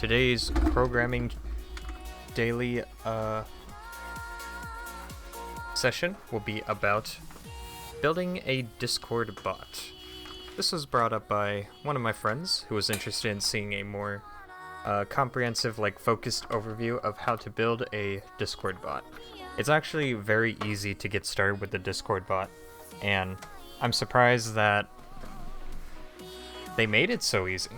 Today's programming daily session will be about building a Discord bot. This was brought up by one of my friends who was interested in seeing a more comprehensive, focused overview of how to build a Discord bot. It's actually very easy to get started with the Discord bot, and I'm surprised that they made it so easy.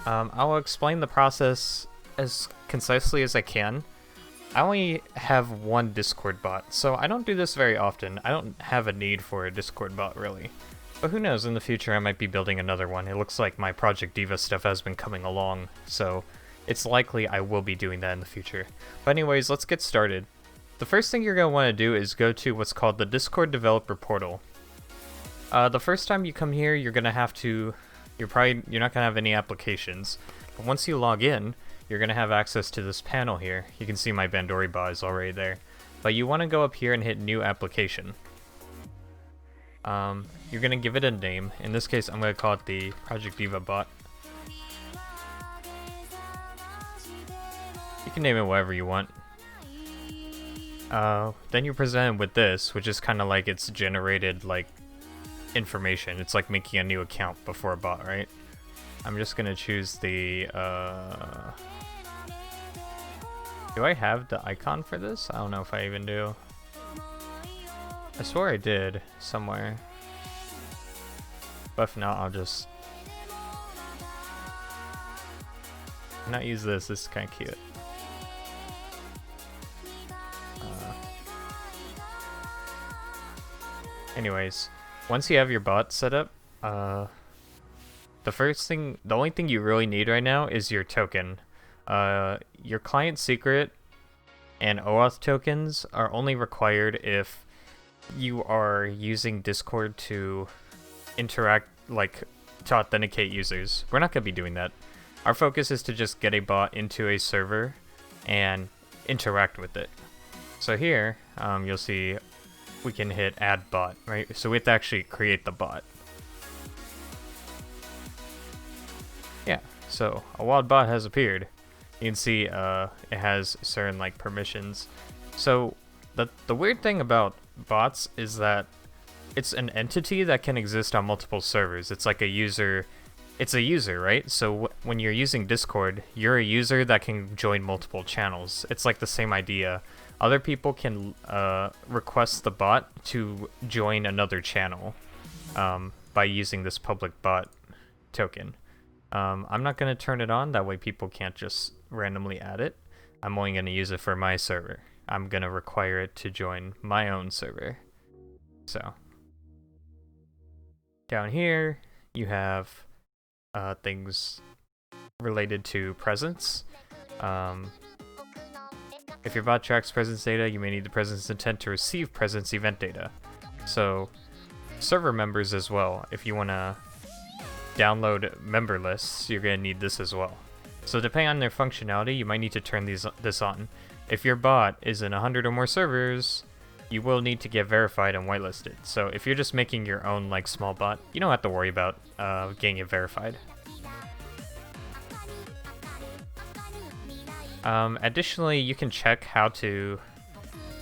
I'll explain the process as concisely as I can. I only have one Discord bot, so I don't do this very often. I don't have a need for a Discord bot, really. But who knows, in the future I might be building another one. It looks like my Project Diva stuff has been coming along, so it's likely I will be doing that in the future. But anyways, let's get started. The first thing you're going to want to do is go to what's called the Discord Developer Portal. The first time you come here, you're going to have to... You're not going to have any applications. But once you log in, you're going to have access to this panel here. You can see my Bandori bot is already there. But you want to go up here and hit New Application. You're going to give it a name. In this case, I'm going to call it the Project Diva bot. You can name it whatever you want. Then you're presented with this, which is kind of like it's generated, information. It's like making a new account before a bot, right? I'm just gonna choose the, do I have the icon for this? I don't know if I even do. I swore I did somewhere. But if not, I'll just not use this. This is kind of cute. Anyways, once you have your bot set up, the only thing you really need right now is your token. Your client secret and OAuth tokens are only required if you are using Discord to interact, to authenticate users. We're not going to be doing that. Our focus is to just get a bot into a server and interact with it. So here, you'll see we can hit add bot, right? So we have to actually create the bot. Yeah, so a wild bot has appeared. You can see it has certain permissions. So the weird thing about bots is that it's an entity that can exist on multiple servers. It's like a user. It's a user, right? So when you're using Discord, you're a user that can join multiple channels. It's like the same idea. Other people can request the bot to join another channel by using this public bot token. I'm not going to turn it on, that way people can't just randomly add it. I'm only going to use it for my server. I'm going to require it to join my own server. So, down here, you have things related to presence. If your bot tracks presence data, you may need the presence intent to receive presence event data. So, server members as well. If you want to download member lists, you're going to need this as well. So depending on their functionality, you might need to turn this on. If your bot is in 100 or more servers, you will need to get verified and whitelisted. So if you're just making your own small bot, you don't have to worry about getting it verified. Additionally, you can check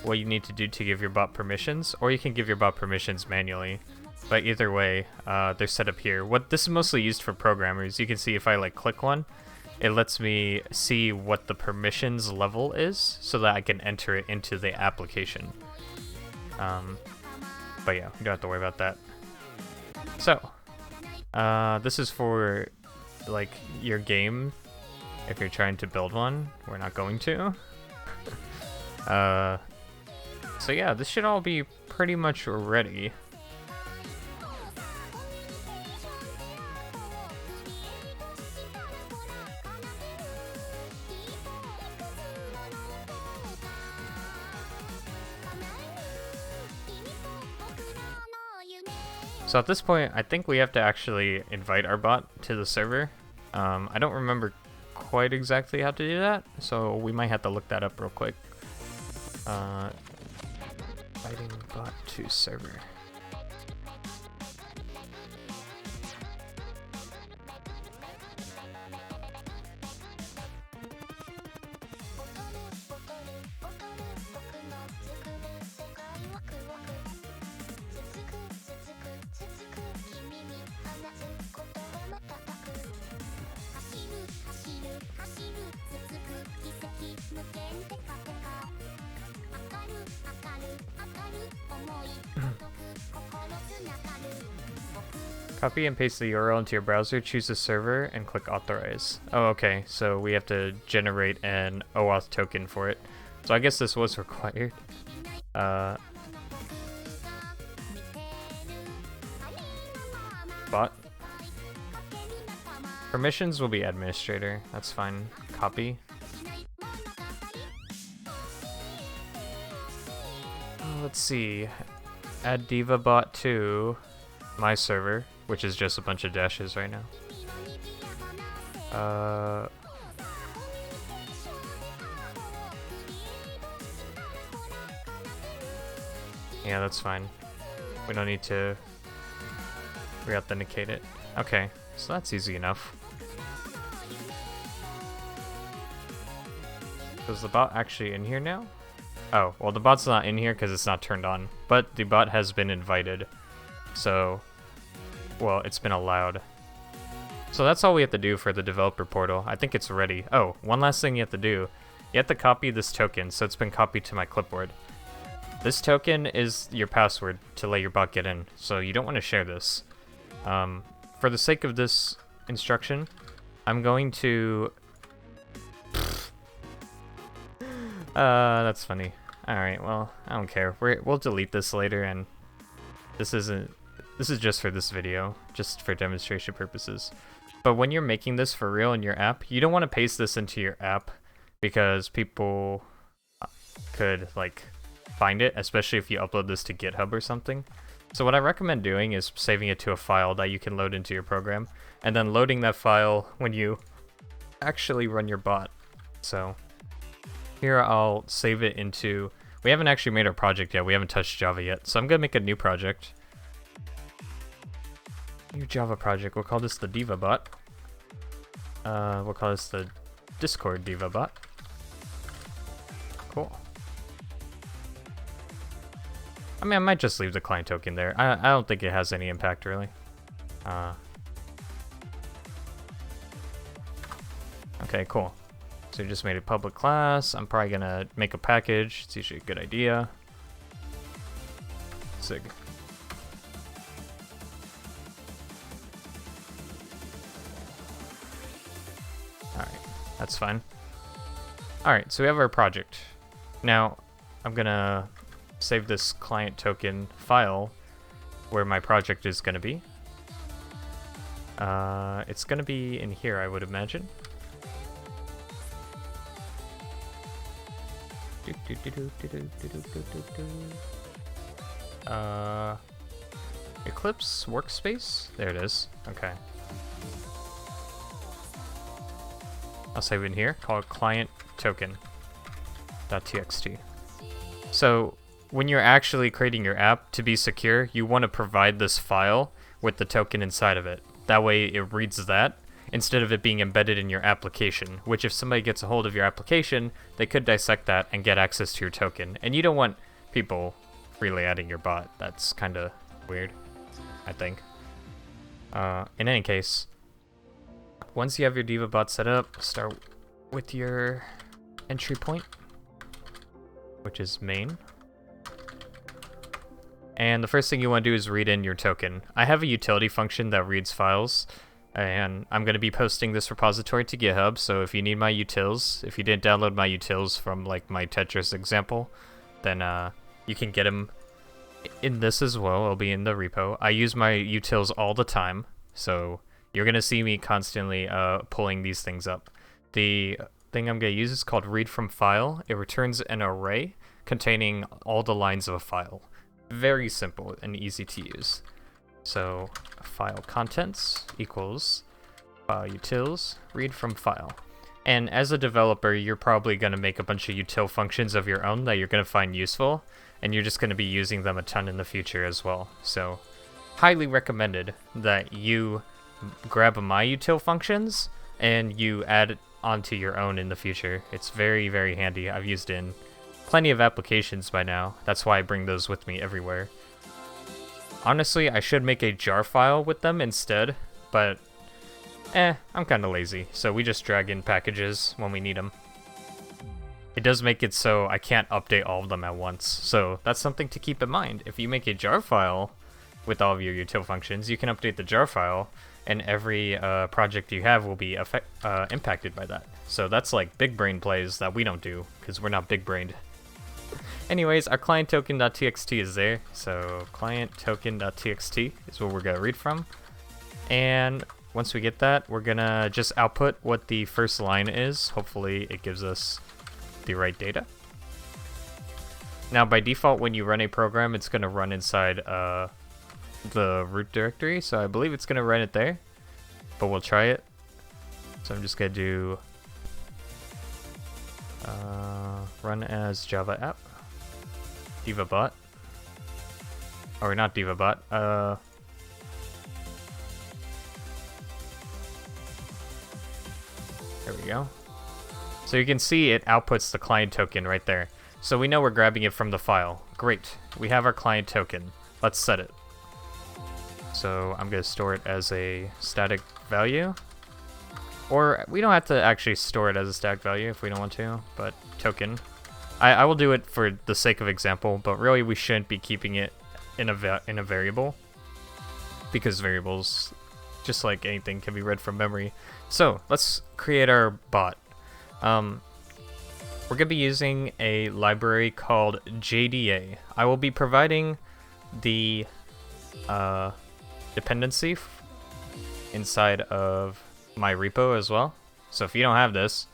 what you need to do to give your bot permissions, or you can give your bot permissions manually. But either way, they're set up here. This is mostly used for programmers. You can see if I click one, it lets me see what the permissions level is, so that I can enter it into the application. But yeah, you don't have to worry about that. So, this is for your game. If you're trying to build one, we're not going to. So yeah, this should all be pretty much ready. So at this point, I think we have to actually invite our bot to the server. I don't remember quite exactly how to do that, so we might have to look that up real quick. Inviting bot to server. Copy and paste the URL into your browser, choose the server, and click authorize. Oh, okay, so we have to generate an OAuth token for it. So I guess this was required. Bot. Permissions will be administrator, that's fine. Copy. Let's see. Add Diva bot to my server, which is just a bunch of dashes right now. Yeah, that's fine. We don't need to re-authenticate it. Okay, so that's easy enough. Is the bot actually in here now? Oh, well the bot's not in here because it's not turned on, but the bot has been invited. So, well, it's been allowed. So that's all we have to do for the developer portal. I think it's ready. Oh, one last thing you have to do. You have to copy this token, so it's been copied to my clipboard. This token is your password to let your bot get in, so you don't want to share this. For the sake of this instruction, I'm going to... that's funny. Alright, well, I don't care. We'll delete this later, and this is just for this video, just for demonstration purposes. But when you're making this for real in your app, you don't want to paste this into your app, because people could, like, find it, especially if you upload this to GitHub or something. So what I recommend doing is saving it to a file that you can load into your program, and then loading that file when you actually run your bot. So here I'll save it into... We haven't actually made our project yet, we haven't touched Java yet, so I'm gonna make a new project. New Java project, we'll call this the Diva bot. We'll call this the Discord Diva bot. Cool. I mean, I might just leave the client token there. I don't think it has any impact, really. Okay, cool. So we just made a public class. I'm probably gonna make a package. It's usually a good idea. Sig. Alright, that's fine. Alright, so we have our project. Now, I'm gonna save this client token file where my project is gonna be. It's gonna be in here, I would imagine. Eclipse workspace? There it is. Okay. I'll save it in here. Call it client token.txt. So when you're actually creating your app to be secure, you want to provide this file with the token inside of it. That way it reads that instead of it being embedded in your application, which if somebody gets a hold of your application, they could dissect that and get access to your token. And you don't want people freely adding your bot. That's kind of weird, I think. In any case, once you have your Diva bot set up, start with your entry point, which is main. And the first thing you want to do is read in your token. I have a utility function that reads files, and I'm going to be posting this repository to GitHub, so if you need my utils, if you didn't download my utils from like my Tetris example, then you can get them in this as well. It'll be in the repo. I use my utils all the time, so you're going to see me constantly pulling these things up. The thing I'm going to use is called read from file. It returns an array containing all the lines of a file. Very simple and easy to use. So file contents equals file utils read from file. And as a developer, you're probably going to make a bunch of util functions of your own that you're going to find useful, and you're just going to be using them a ton in the future as well. So highly recommended that you grab my util functions and you add it onto your own in the future. It's very, very handy. I've used it in plenty of applications by now. That's why I bring those with me everywhere. Honestly, I should make a jar file with them instead, but I'm kind of lazy, so we just drag in packages when we need them. It does make it so I can't update all of them at once, so that's something to keep in mind. If you make a jar file, with all of your util functions, you can update the jar file, and every project you have will be impacted by that. So that's like big brain plays that we don't do, because we're not big brained. Anyways, our client token.txt is there, so client token.txt is what we're gonna read from. And once we get that, we're gonna just output what the first line is. Hopefully it gives us the right data. Now by default, when you run a program, it's gonna run inside the root directory, so I believe it's gonna run it there, but we'll try it. So I'm just gonna do run as Java app, divabot, or not divabot, there we go. So you can see it outputs the client token right there. So we know we're grabbing it from the file. Great, we have our client token. Let's set it. So I'm gonna store it as a static value. Or we don't have to actually store it as a static value if we don't want to, but token. I will do it for the sake of example, but really we shouldn't be keeping it in a variable, because variables, just like anything, can be read from memory. So let's create our bot. We're gonna be using a library called JDA. I will be providing the dependency inside of my repo as well. So if you don't have this,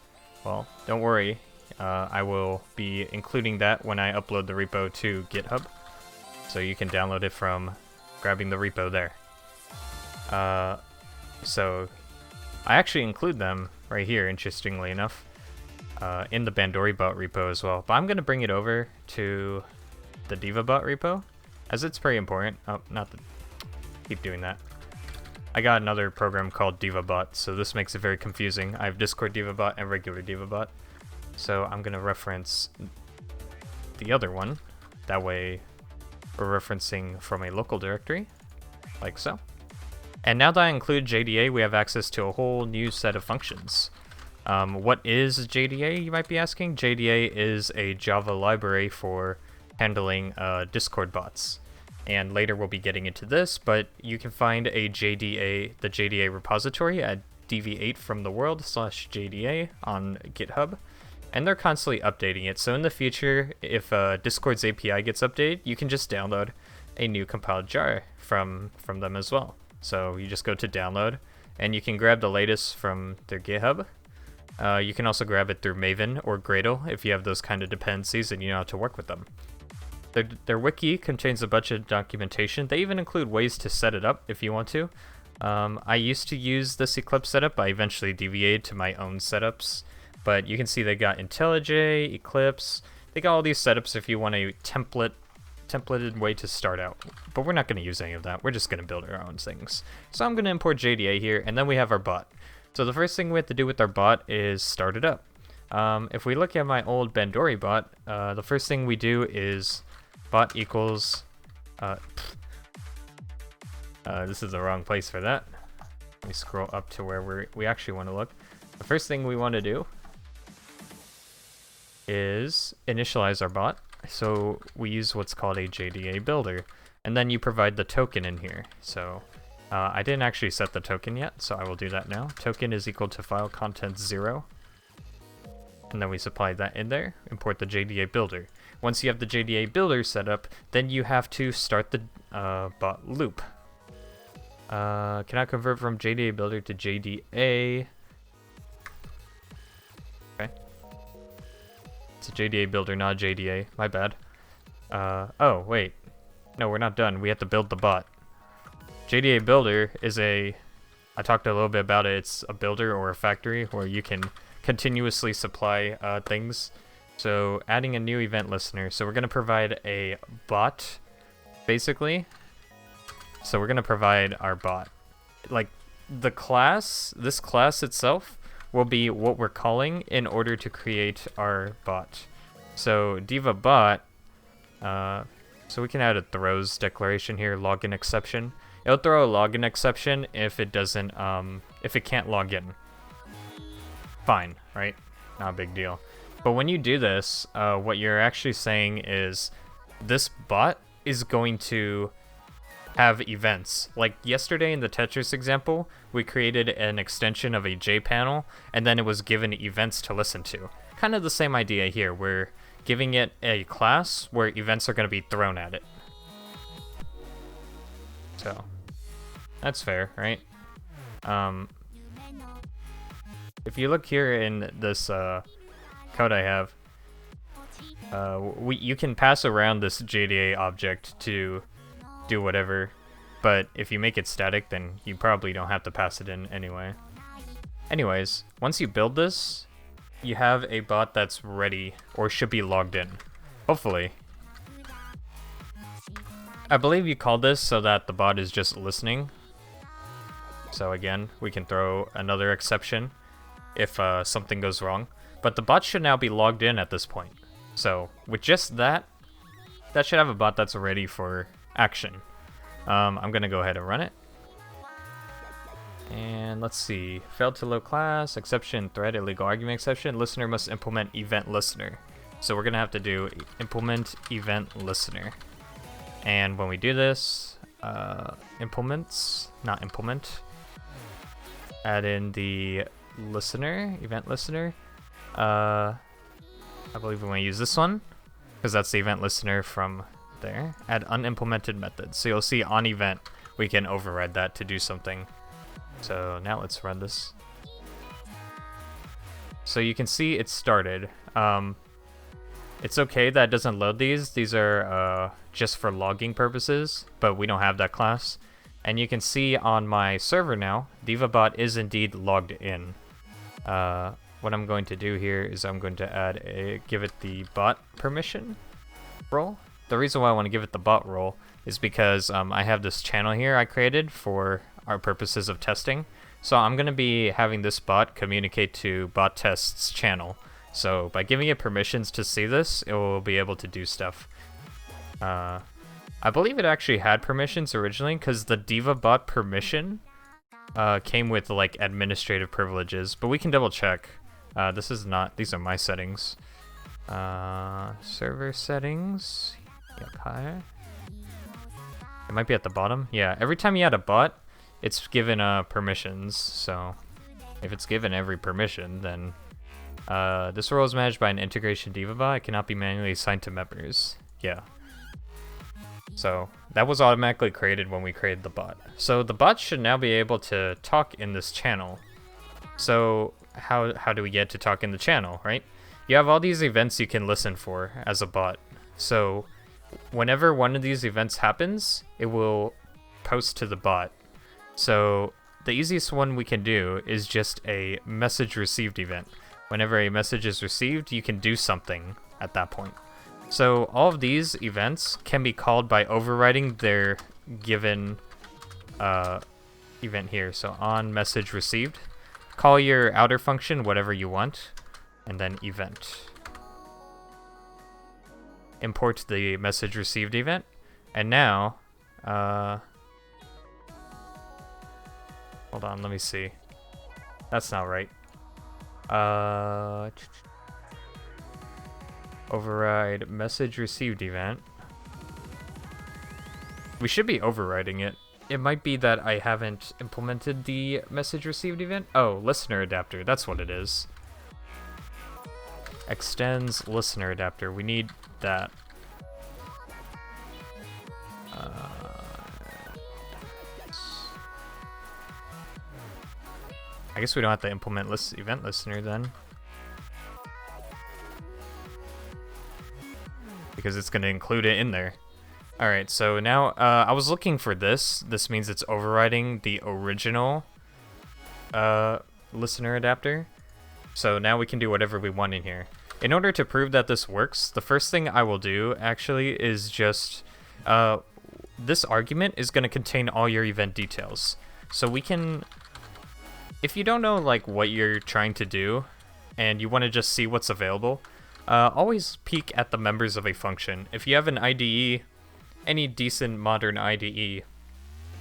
well, don't worry. I will be including that when I upload the repo to GitHub. So you can download it from grabbing the repo there. So I actually include them right here, interestingly enough, in the BandoriBot repo as well. But I'm going to bring it over to the DivaBot repo, as it's pretty important. Oh, not the... Keep doing that. I got another program called DivaBot, so this makes it very confusing. I have Discord DivaBot and regular DivaBot. So I'm going to reference the other one. That way we're referencing from a local directory, like so. And now that I include JDA, we have access to a whole new set of functions. What is JDA, you might be asking? JDA is a Java library for handling Discord bots. And later we'll be getting into this, but you can find the JDA repository at deviate-from-the-world/JDA on GitHub. And they're constantly updating it, so in the future, if Discord's API gets updated, you can just download a new compiled jar from them as well. So you just go to download, and you can grab the latest from their GitHub. You can also grab it through Maven or Gradle if you have those kind of dependencies and you know how to work with them. Their wiki contains a bunch of documentation. They even include ways to set it up if you want to. I used to use this Eclipse setup, but I eventually deviated to my own setups. But you can see they got IntelliJ, Eclipse. They got all these setups if you want a templated way to start out. But we're not going to use any of that. We're just going to build our own things. So I'm going to import JDA here, and then we have our bot. So the first thing we have to do with our bot is start it up. If we look at my old BandoriBot, the first thing we do is bot equals... this is the wrong place for that. Let me scroll up to where we actually want to look. The first thing we want to do is initialize our bot. So we use what's called a JDA builder, and then you provide the token in here. So I didn't actually set the token yet, so I will do that now. Token is equal to file content 0, and then we supply that in there. Import the JDA builder. Once you have the JDA builder set up, then you have to start the bot loop. Can I convert from JDA builder to JDA? Okay. It's a JDA builder, not a JDA. My bad. Oh, wait. No, we're not done. We have to build the bot. JDA builder is I talked a little bit about it. It's a builder or a factory where you can continuously supply things. So adding a new event listener. So we're going to provide a bot, basically. So we're going to provide our bot. Like the class, this class itself will be what we're calling in order to create our bot. So divabot, so we can add a throws declaration here, login exception. It'll throw a login exception if it doesn't, if it can't log in. Fine, right? Not a big deal. But when you do this, what you're actually saying is this bot is going to have events. Like yesterday in the Tetris example, we created an extension of a JPanel, and then it was given events to listen to. Kind of the same idea here. We're giving it a class where events are going to be thrown at it. So, that's fair, right? If you look here in this code I have, you can pass around this JDA object to do whatever, but if you make it static, then you probably don't have to pass it in anyway. Anyways, once you build this, you have a bot that's ready, or should be logged in. Hopefully. I believe you called this so that the bot is just listening. So again, we can throw another exception if something goes wrong. But the bot should now be logged in at this point. So with just that should have a bot that's ready for action. I'm gonna go ahead and run it. And let's see, failed to load class, exception, thread, illegal argument exception, listener must implement event listener. So we're gonna have to do implement event listener. And when we do this, implements, not implement, add in the listener, event listener. I believe we want to use this one, because that's the event listener from there. Add unimplemented methods. So you'll see on event, we can override that to do something. So now let's run this. So you can see it started. It's okay that it doesn't load these. These are just for logging purposes, but we don't have that class. And you can see on my server now, DivaBot is indeed logged in. What I'm going to do here is I'm going to give it the bot permission role. The reason why I want to give it the bot role is because I have this channel here I created for our purposes of testing. So I'm going to be having this bot communicate to bot test's channel. So by giving it permissions to see this, it will be able to do stuff. I believe it actually had permissions originally, because the DivaBot permission came with like administrative privileges, but we can double check. These are my settings. Server settings. Okay. It might be at the bottom. Yeah, every time you add a bot, it's given permissions. So if it's given every permission, then this role is managed by an integration DivaBot. It cannot be manually assigned to members. Yeah. So that was automatically created when we created the bot. So the bot should now be able to talk in this channel. So how do we get to talk in the channel, right? You have all these events you can listen for as a bot. So whenever one of these events happens, it will post to the bot. So the easiest one we can do is just a message received event. Whenever a message is received, you can do something at that point. So all of these events can be called by overriding their given event here. So on message received, call your outer function whatever you want, and then event. Import the message received event, and now, hold on, let me see. That's not right. Override message received event. We should be overriding it. It might be that I haven't implemented the message received event. Oh, listener adapter, that's what it is. Extends listener adapter, we need that. I guess we don't have to implement event listener then, because it's going to include it in there. Alright, so now I was looking for this. This means it's overriding the original listener adapter. So now we can do whatever we want in here. In order to prove that this works, the first thing I will do actually is just this argument is going to contain all your event details. So we can, if you don't know like what you're trying to do and you want to just see what's available, always peek at the members of a function. If you have an IDE, any decent modern IDE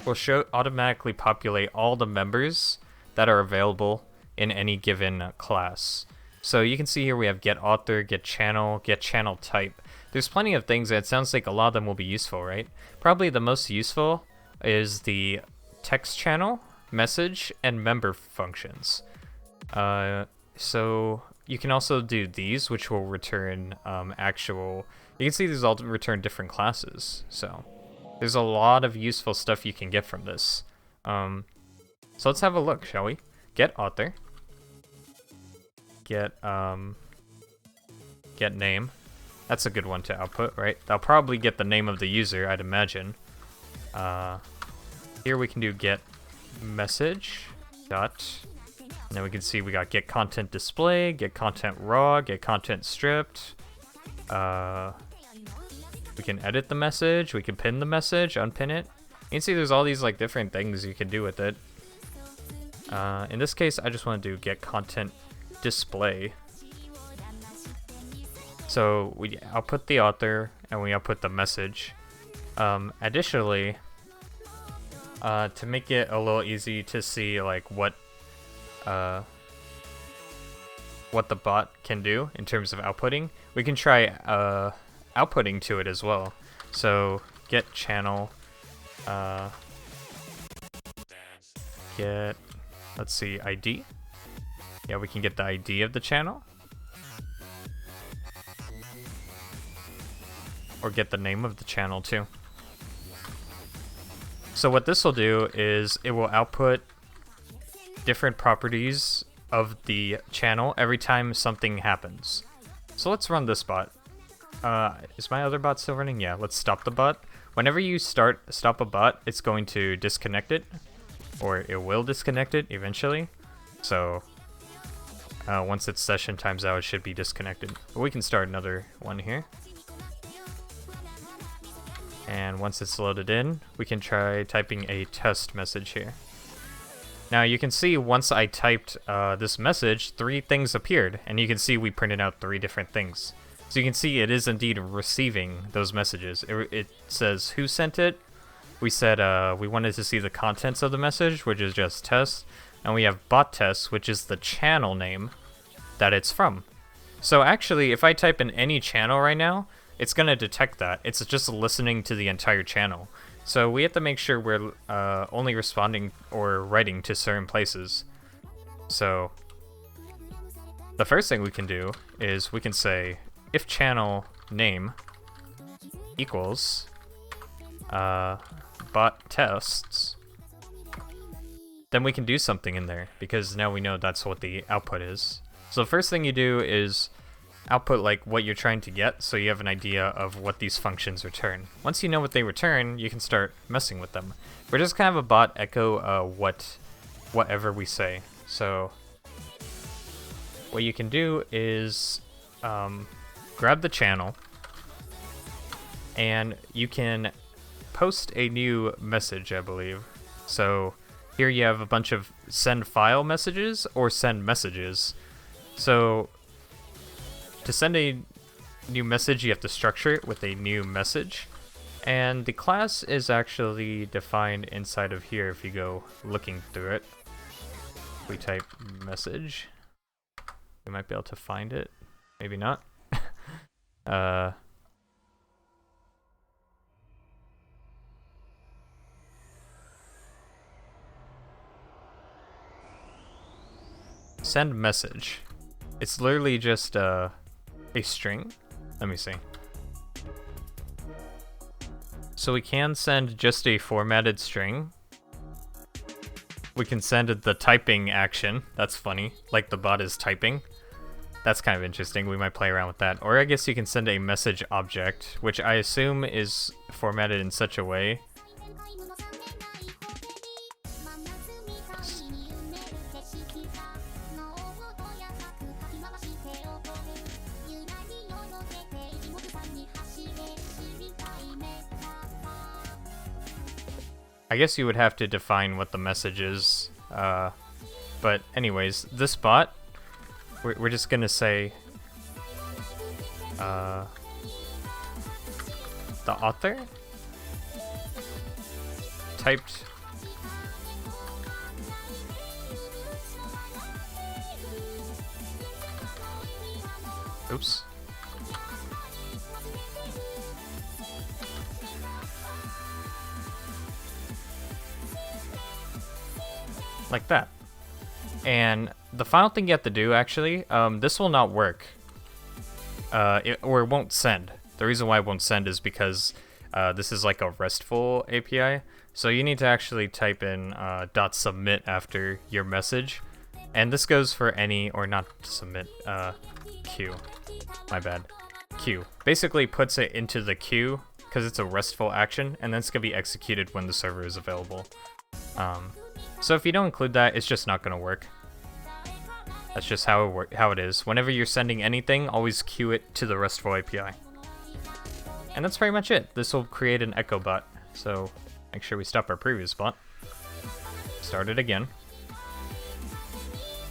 will automatically populate all the members that are available in any given class. So you can see here we have get author, get channel type. There's plenty of things that it sounds like a lot of them will be useful, right? Probably the most useful is the text channel, message, and member functions. So you can also do these, which will return actual. You can see these all return different classes. So there's a lot of useful stuff you can get from this. So let's have a look, shall we? Get author. Get name. That's a good one to output, right? I'll probably get the name of the user, I'd imagine. Here we can do get message dot, and then we can see we got get content display, get content raw, get content stripped. We can edit the message, we can pin the message, unpin it. You can see there's all these like different things you can do with it. In this case, I just want to do get content display. So we output the author and we output the message. Additionally, to make it a little easy to see like what the bot can do in terms of outputting, we can try outputting to it as well. So get channel, get, let's see, ID. Yeah, we can get the ID of the channel. Or get the name of the channel too. So what this will do is it will output different properties of the channel every time something happens. So let's run this bot. Is my other bot still running? Yeah, let's stop the bot. Whenever you stop a bot, it's going to disconnect it, or it will disconnect it eventually. So once its session times out, it should be disconnected. But we can start another one here. And once it's loaded in, we can try typing a test message here. Now you can see once I typed this message, 3 things appeared, and you can see we printed out 3 different things. So you can see it is indeed receiving those messages. It says who sent it. We said we wanted to see the contents of the message, which is just test, and we have bot test, which is the channel name that it's from. So actually, if I type in any channel right now, it's going to detect that. It's just listening to the entire channel. So we have to make sure we're only responding or writing to certain places. So the first thing we can do is we can say if channel name equals bot tests, then we can do something in there because now we know that's what the output is. So the first thing you do is output like what you're trying to get, so you have an idea of what these functions return. Once you know what they return, you can start messing with them. We're just kind of a bot echo whatever we say. So what you can do is grab the channel and you can post a new message, I believe. So here you have a bunch of send file messages or send messages. So to send a new message, you have to structure it with a new message. And the class is actually defined inside of here if you go looking through it. If we type message, we might be able to find it. Maybe not. Send message. It's literally just a string. Let me see. So we can send just a formatted string. We can send the typing action. That's funny. Like the bot is typing. That's kind of interesting. We might play around with that. Or I guess you can send a message object, which I assume is formatted in such a way. I guess you would have to define what the message is, but anyways, this bot, we're just gonna say the author typed oops. like that. And the final thing you have to do, actually, this will not work, or it won't send. The reason why it won't send is because this is like a RESTful API, so you need to actually type in .submit after your message, and this goes for any, or not submit, queue, my bad, queue. Basically puts it into the queue, because it's a RESTful action, and then it's going to be executed when the server is available. So if you don't include that, it's just not going to work. That's just how it is. Whenever you're sending anything, always queue it to the RESTful API. And that's pretty much it. This will create an echo bot. So make sure we stop our previous bot. Start it again.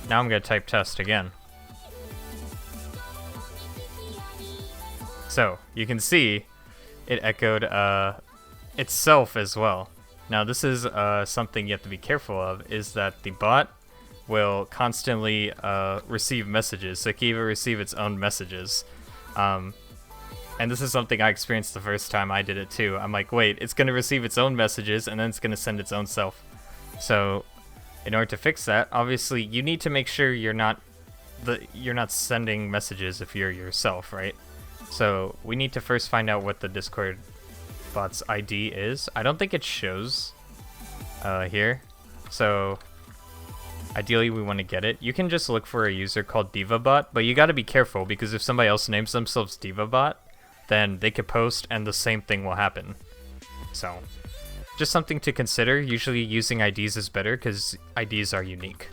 Now I'm going to type test again. So you can see it echoed itself as well. Now this is something you have to be careful of, is that the bot will constantly receive messages. So it can even receive its own messages. And this is something I experienced the first time I did it too. I'm like, wait, it's going to receive its own messages and then it's going to send its own self. So in order to fix that, obviously you need to make sure you're not sending messages if you're yourself, right? So we need to first find out what the Discord bot's ID is. I don't think it shows here. So ideally we want to get it. You can just look for a user called DivaBot, but you got to be careful because if somebody else names themselves DivaBot, then they could post and the same thing will happen. So just something to consider. Usually using IDs is better because IDs are unique.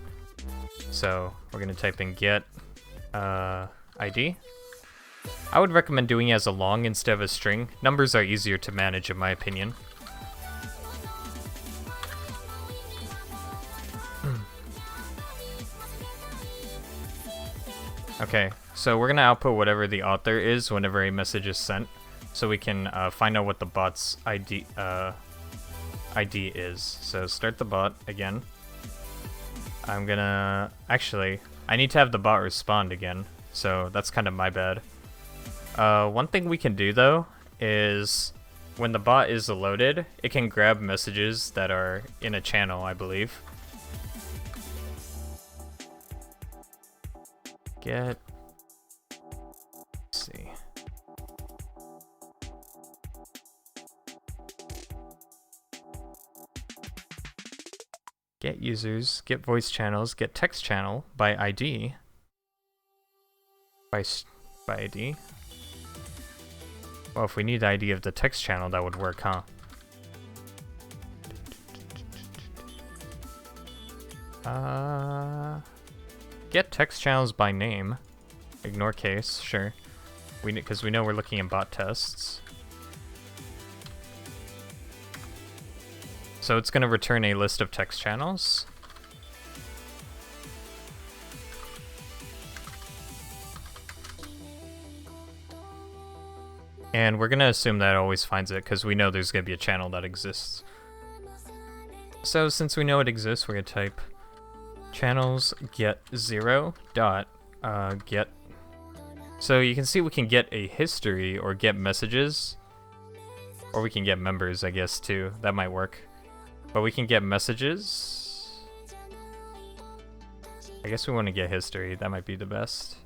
So we're going to type in get ID. I would recommend doing it as a long instead of a string. Numbers are easier to manage in my opinion. Okay, so we're gonna output whatever the author is whenever a message is sent, so we can find out what the bot's ID is. So start the bot again. I'm gonna I need to have the bot respond again, so that's kind of my bad. One thing we can do though is when the bot is loaded, it can grab messages that are in a channel, I believe. Let's see. Get users, get voice channels, get text channel by ID. By ID. Well, if we need the ID of the text channel, that would work, huh? Get text channels by name. Ignore case, sure. Because we know we're looking at bot tests. So it's going to return a list of text channels. And we're going to assume that it always finds it because we know there's going to be a channel that exists. So since we know it exists, we're going to type channels get 0 dot get. So you can see we can get a history or get messages, or we can get members, I guess, too. That might work. But we can get messages. I guess we want to get history. That might be the best.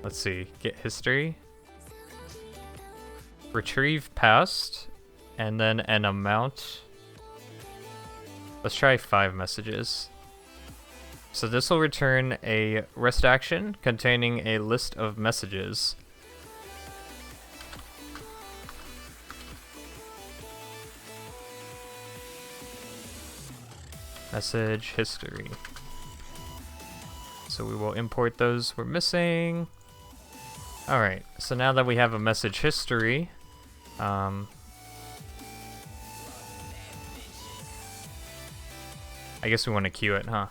Let's see. Get history. Retrieve past. And then an amount. Let's try 5 messages. So this will return a REST action containing a list of messages. Message history. So we will import those we're missing. Alright, so now that we have a message history, I guess we want to queue it, huh?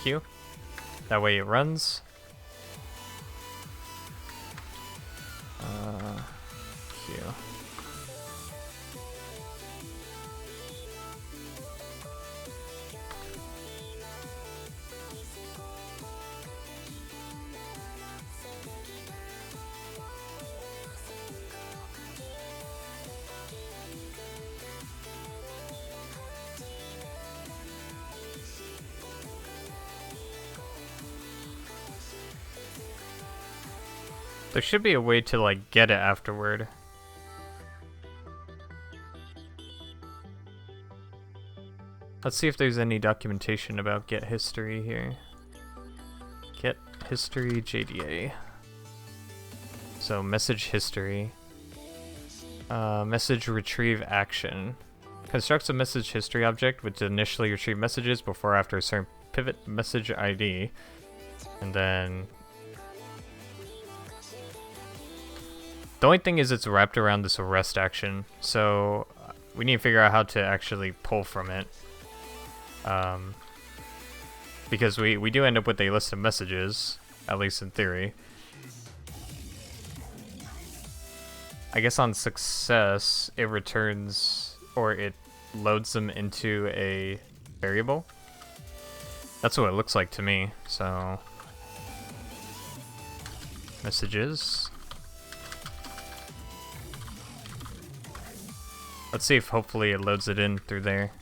Queue. That way it runs. Queue. There should be a way to like get it afterward. Let's see if there's any documentation about get history here. Get history JDA. So message history. Message retrieve action. Constructs a message history object which initially retrieve messages before or after a certain pivot message ID. And then the only thing is it's wrapped around this arrest action, so we need to figure out how to actually pull from it. Because we do end up with a list of messages, at least in theory. I guess on success, it returns, or it loads them into a variable. That's what it looks like to me, so... Messages. Let's see if hopefully it loads it in through there.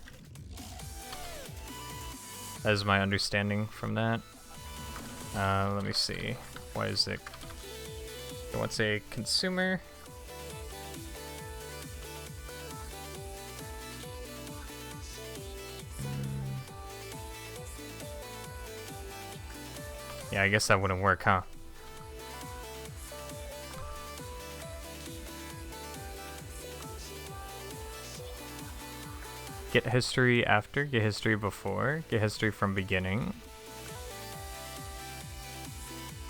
That is my understanding from that. Let me see. Why is it? It wants a consumer. Yeah, I guess that wouldn't work, huh? Get history after, get history before, get history from beginning.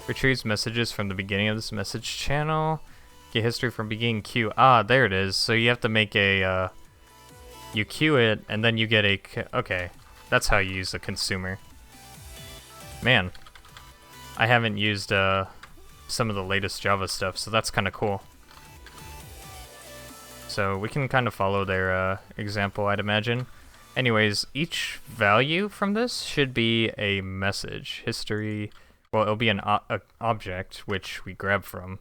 Retrieves messages from the beginning of this message channel. Get history from beginning queue. Ah, there it is. So you have to make a, you queue it, and then you get a, okay. That's how you use a consumer. Man, I haven't used some of the latest Java stuff, so that's kind of cool. So we can kind of follow their example, I'd imagine. Anyways, each value from this should be a message. History, well, it'll be an object, which we grab from.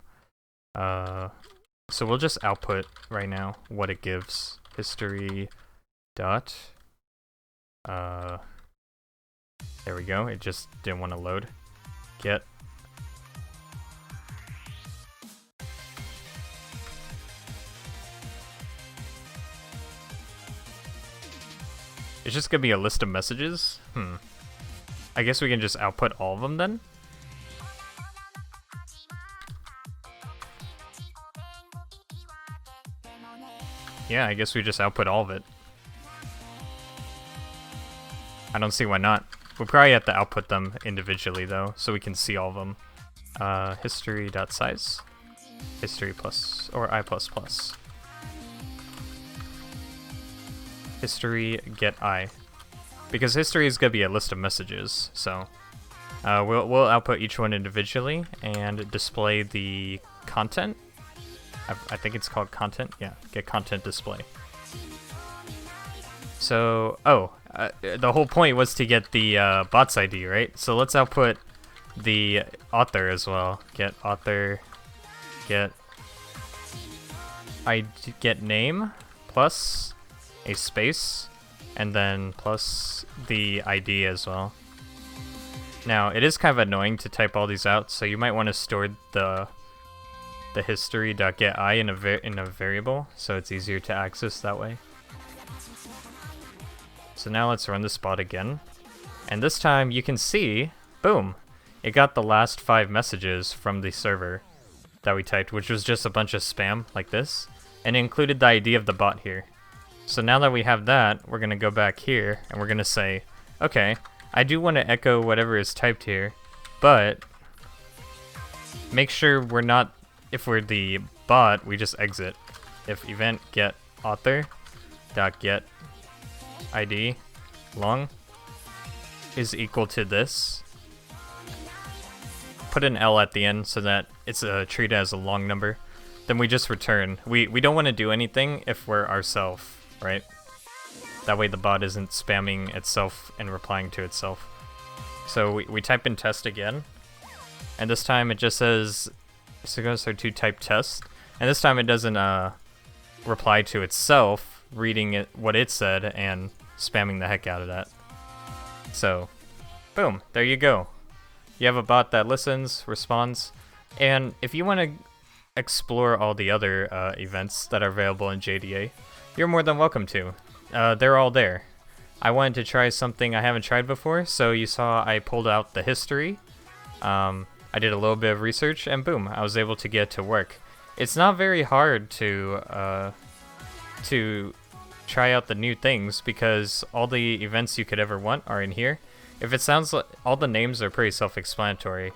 So we'll just output right now what it gives. History dot. There we go. It just didn't want to load. Get. It's just gonna be a list of messages? I guess we can just output all of them then? Yeah, I guess we just output all of it. I don't see why not. We'll probably have to output them individually though, so we can see all of them. History.size. History plus, or I++. History get I, because history is gonna be a list of messages. So we'll output each one individually and display the content. I think it's called content. Yeah, get content display. So the whole point was to get the bot's ID, right? So let's output the author as well. Get author, get get name plus a space, and then plus the ID as well. Now, it is kind of annoying to type all these out, so you might want to store the history.getI in a variable, so it's easier to access that way. So now let's run this bot again, and this time you can see, boom, it got the last 5 messages from the server that we typed, which was just a bunch of spam like this, and it included the ID of the bot here. So now that we have that, we're going to go back here, and we're going to say, okay, I do want to echo whatever is typed here, but make sure we're not, if we're the bot, we just exit. If event get author dot get ID long is equal to this, put an L at the end so that it's treated as a long number, then we just return. We don't want to do anything if we're ourselves, right? That way the bot isn't spamming itself and replying to itself. So we type in test again, and this time it just says to type test, and this time it doesn't reply to itself, reading it what it said and spamming the heck out of that. So boom, there you go. You have a bot that listens, responds. And if you want to explore all the other events that are available in JDA, you're more than welcome to. They're all there. I wanted to try something I haven't tried before, so you saw I pulled out the history. I did a little bit of research, and boom, I was able to get to work. It's not very hard to try out the new things because all the events you could ever want are in here. If it sounds like all the names are pretty self-explanatory,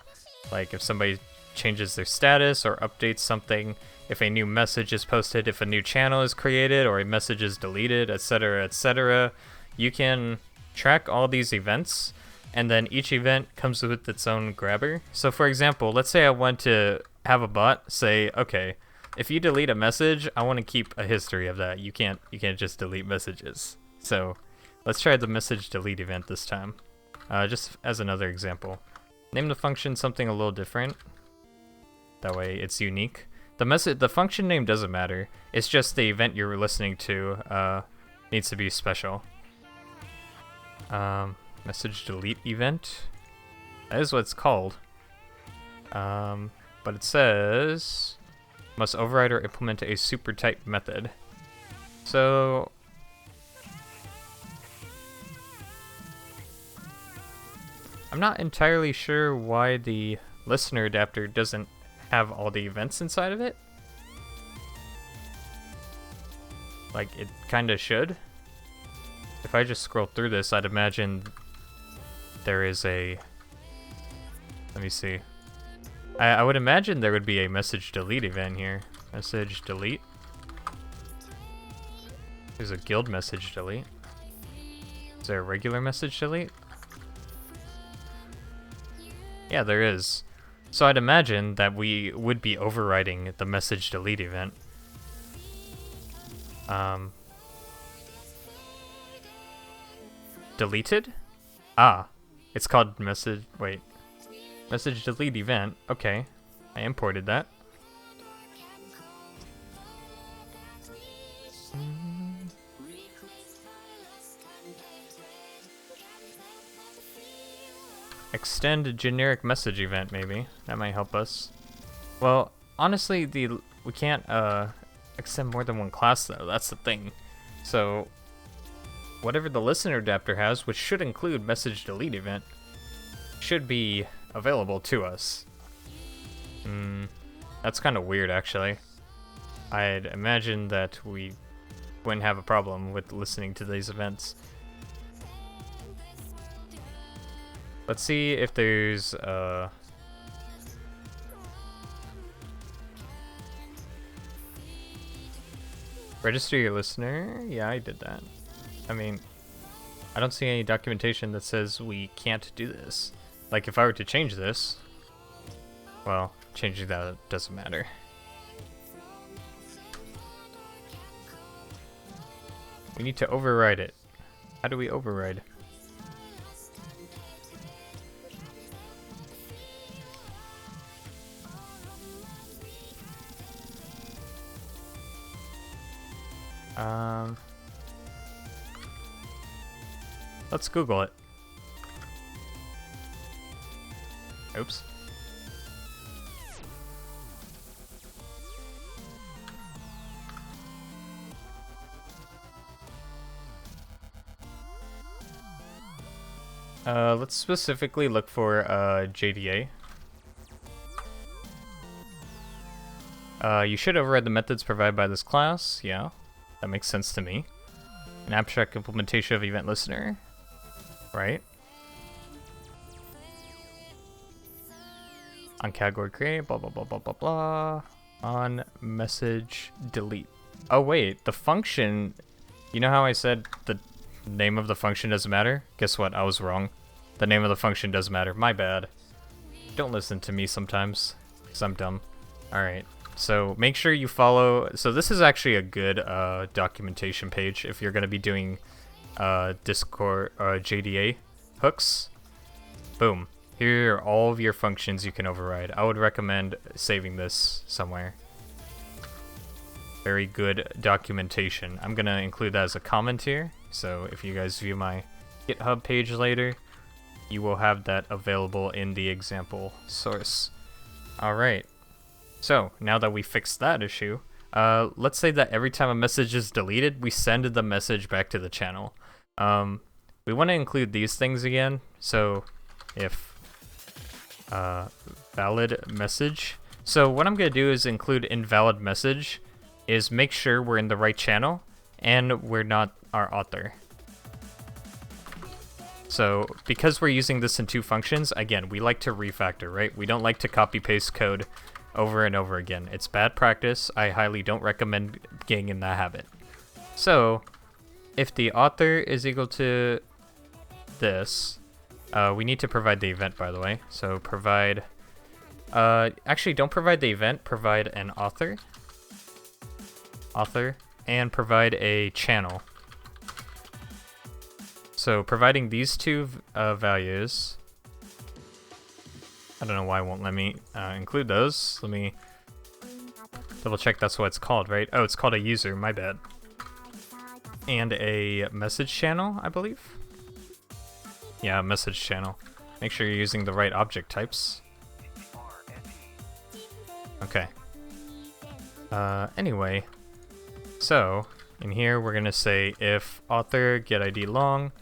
like if somebody changes their status or updates something, if a new message is posted, if a new channel is created or a message is deleted, etc., etc., you can track all these events, and then each event comes with its own grabber. So for example, let's say I want to have a bot say, okay, if you delete a message, I want to keep a history of that. You can't just delete messages. So let's try the message delete event this time. Just as another example. Name the function something a little different. That way it's unique. The function name doesn't matter. It's just the event you're listening to needs to be special. Message delete event. That is what it's called. But it says must override or implement a super type method. So I'm not entirely sure why the listener adapter doesn't have all the events inside of it. Like, it kinda should. If I just scroll through this, I'd imagine there is a... Let me see. I would imagine there would be a message delete event here. Message delete. There's a guild message delete. Is there a regular message delete? Yeah, there is. So I'd imagine that we would be overriding the message delete event. Deleted? Ah, it's called message, wait. Message delete event, okay. I imported that. Extend a generic message event, maybe. That might help us. Well, honestly, we can't extend more than one class, though. That's the thing. So, whatever the listener adapter has, which should include message delete event, should be available to us. That's kind of weird, actually. I'd imagine that we wouldn't have a problem with listening to these events. Let's see if there's register your listener. Yeah, I did that. I mean, I don't see any documentation that says we can't do this. Like, if I were to change this, well, changing that doesn't matter. We need to override it. How do we override? Let's Google it. Oops. Let's specifically look for JDA. You should override the methods provided by this class. Yeah, that makes sense to me. An abstract implementation of event listener. Right. On category create, blah, blah, blah, blah, blah, blah. On message delete. Oh, wait, the function, you know how I said the name of the function doesn't matter? Guess what? I was wrong. The name of the function does matter. My bad. Don't listen to me sometimes, because I'm dumb. Alright, so make sure you follow. So this is actually a good documentation page if you're going to be doing Discord JDA hooks. Boom. Here are all of your functions you can override. I would recommend saving this somewhere. Very good documentation. I'm going to include that as a comment here. So if you guys view my GitHub page later, you will have that available in the example source. Alright, so now that we fixed that issue, let's say that every time a message is deleted, we send the message back to the channel. We want to include these things again, so if valid message. So what I'm going to do is include invalid message, is make sure we're in the right channel, and we're not our author. So because we're using this in two functions, again, we like to refactor, right? We don't like to copy paste code over and over again. It's bad practice. I highly don't recommend getting in that habit. So if the author is equal to this, we need to provide the event, by the way. So provide, actually don't provide the event, provide an author, and provide a channel. So providing these two values, I don't know why it won't let me include those. Let me double check that's what it's called, right? Oh, it's called a user, my bad. And a message channel, I believe. Yeah, message channel. Make sure you're using the right object types. Okay. Anyway, so in here we're gonna say if author get ID long.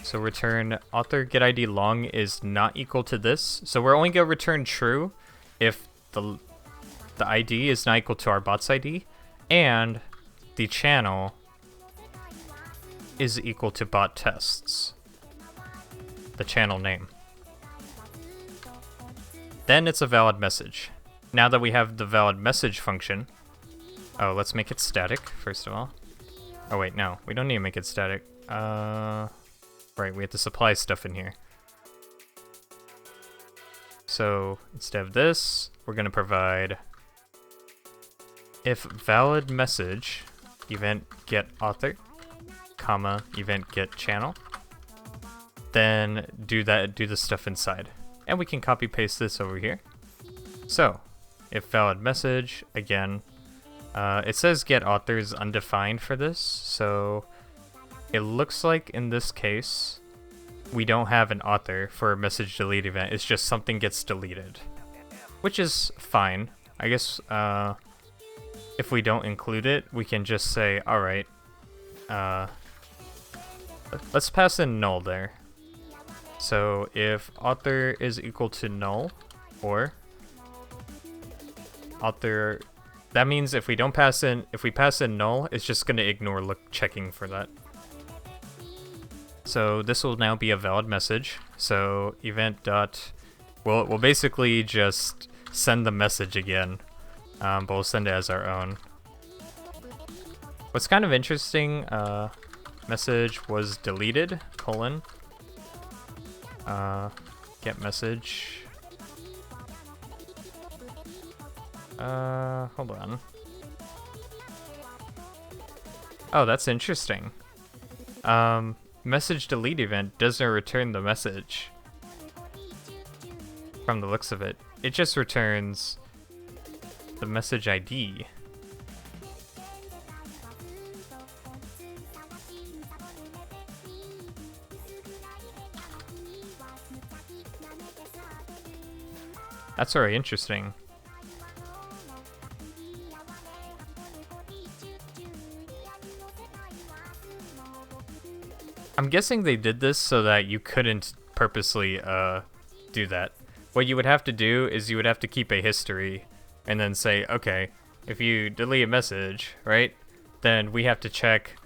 So return author get ID long is not equal to this. So we're only gonna return true if the ID is not equal to our bot's ID, and the channel is equal to bot tests, the channel name. Then it's a valid message. Now that we have the valid message function, oh, let's make it static first of all. Oh wait, no, we don't need to make it static. Right, we have to supply stuff in here. So instead of this, we're gonna provide if valid message event get author, comma event get channel, then do the stuff inside, and we can copy paste this over here. So if valid message, again, it says get author is undefined for this, so it looks like in this case we don't have an author for a message delete event. It's just something gets deleted, which is fine. I guess if we don't include it, we can just say, alright, let's pass in null there. So if author is equal to null, or author, that means if we don't pass in, if we pass in null, it's just going to ignore checking for that. So this will now be a valid message. So event dot, we'll basically just send the message again, but we'll send it as our own. What's kind of interesting, message was deleted, colon, get message, hold on. Oh, that's interesting. Message delete event doesn't return the message from the looks of it. It just returns the message ID. That's very interesting. I'm guessing they did this so that you couldn't purposely do that. What you would have to do is you would have to keep a history and then say, okay, if you delete a message, right, then we have to check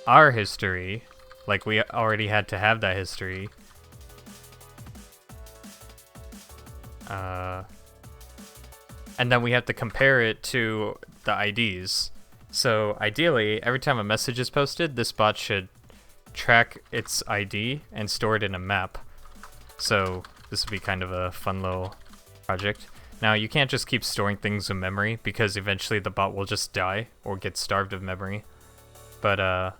our history, like we already had to have that history. And then we have to compare it to the IDs. So ideally, every time a message is posted, this bot should track its ID and store it in a map. So this would be kind of a fun little project. Now you can't just keep storing things in memory because eventually the bot will just die or get starved of memory. But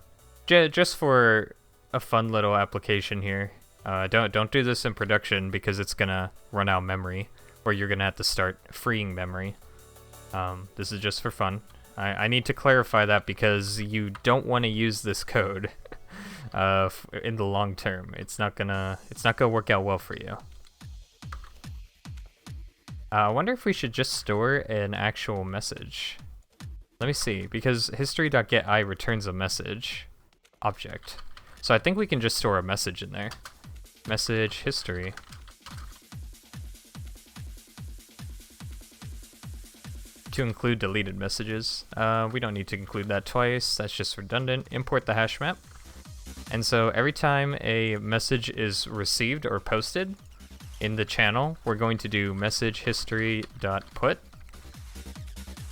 just for a fun little application here, don't do this in production because it's gonna run out of memory, or you're gonna have to start freeing memory. This is just for fun. I need to clarify that because you don't want to use this code in the long term. It's not gonna work out well for you. I wonder if we should just store an actual message. Let me see, because history.getI returns a message object. So I think we can just store a message in there. Message history. To include deleted messages. We don't need to include that twice, that's just redundant. Import the hash map. And so every time a message is received or posted in the channel, we're going to do message history.put.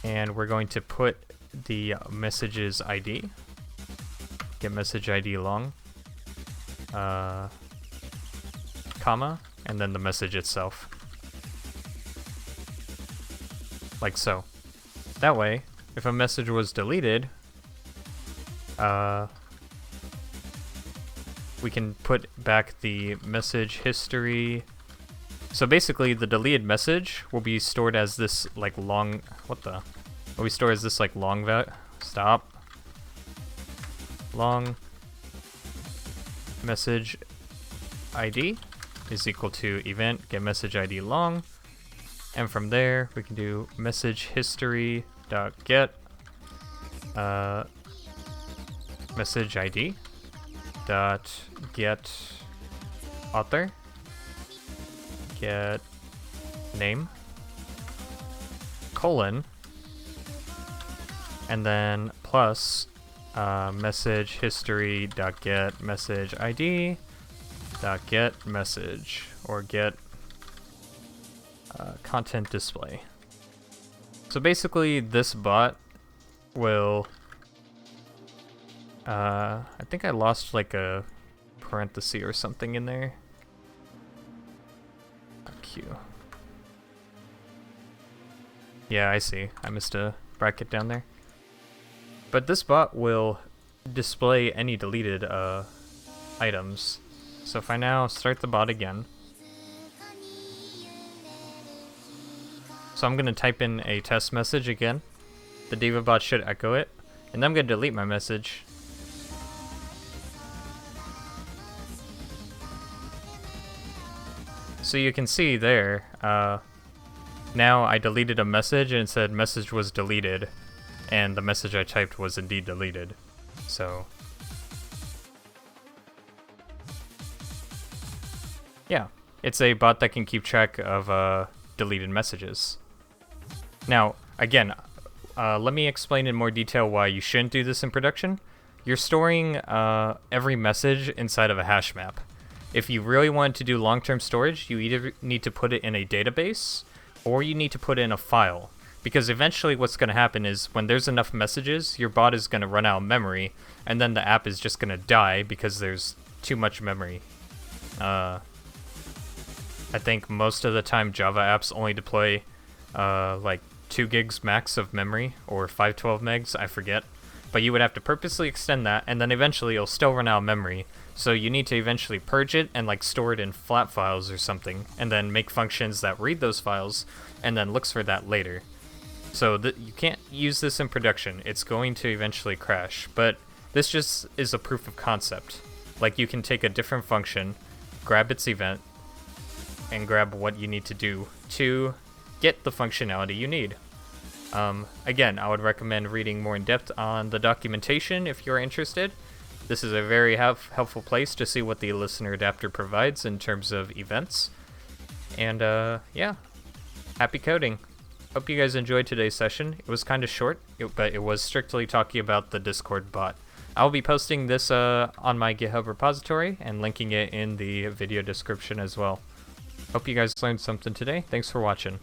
And we're going to put the message's ID. Get message ID long. Comma, and then the message itself. Like so. That way, if a message was deleted, we can put back the message history. So basically, the deleted message will be stored as this like long. What the? Will be stored as this like long stop. Long message ID is equal to event get message ID long, and from there we can do message history dot get message ID dot get author get name colon and then plus message history dot get message ID dot get message or get content display. So basically this bot will I think I lost like a parenthesis or something in there. Q. Yeah, I see. I missed a bracket down there. But this bot will display any deleted items. So if I now start the bot again. So I'm going to type in a test message again. The Diva bot should echo it. And then I'm going to delete my message. So you can see there, now I deleted a message and it said message was deleted. And the message I typed was indeed deleted. So yeah, it's a bot that can keep track of deleted messages. Now, again, let me explain in more detail why you shouldn't do this in production. You're storing every message inside of a hash map. If you really want to do long-term storage, you either need to put it in a database or you need to put it in a file. Because eventually what's going to happen is when there's enough messages, your bot is going to run out of memory, and then the app is just going to die because there's too much memory. I think most of the time Java apps only deploy like 2 gigs max of memory, or 512 megs, I forget. But you would have to purposely extend that, and then eventually you'll still run out of memory. So you need to eventually purge it and like store it in flat files or something, and then make functions that read those files, and then looks for that later. So you can't use this in production, it's going to eventually crash, but this just is a proof of concept. Like you can take a different function, grab its event, and grab what you need to do to get the functionality you need. Again, I would recommend reading more in depth on the documentation if you're interested. This is a very helpful place to see what the listener adapter provides in terms of events. And yeah, happy coding. Hope you guys enjoyed today's session. It was kind of short, but it was strictly talking about the Discord bot. I'll be posting this on my GitHub repository and linking it in the video description as well. Hope you guys learned something today. Thanks for watching.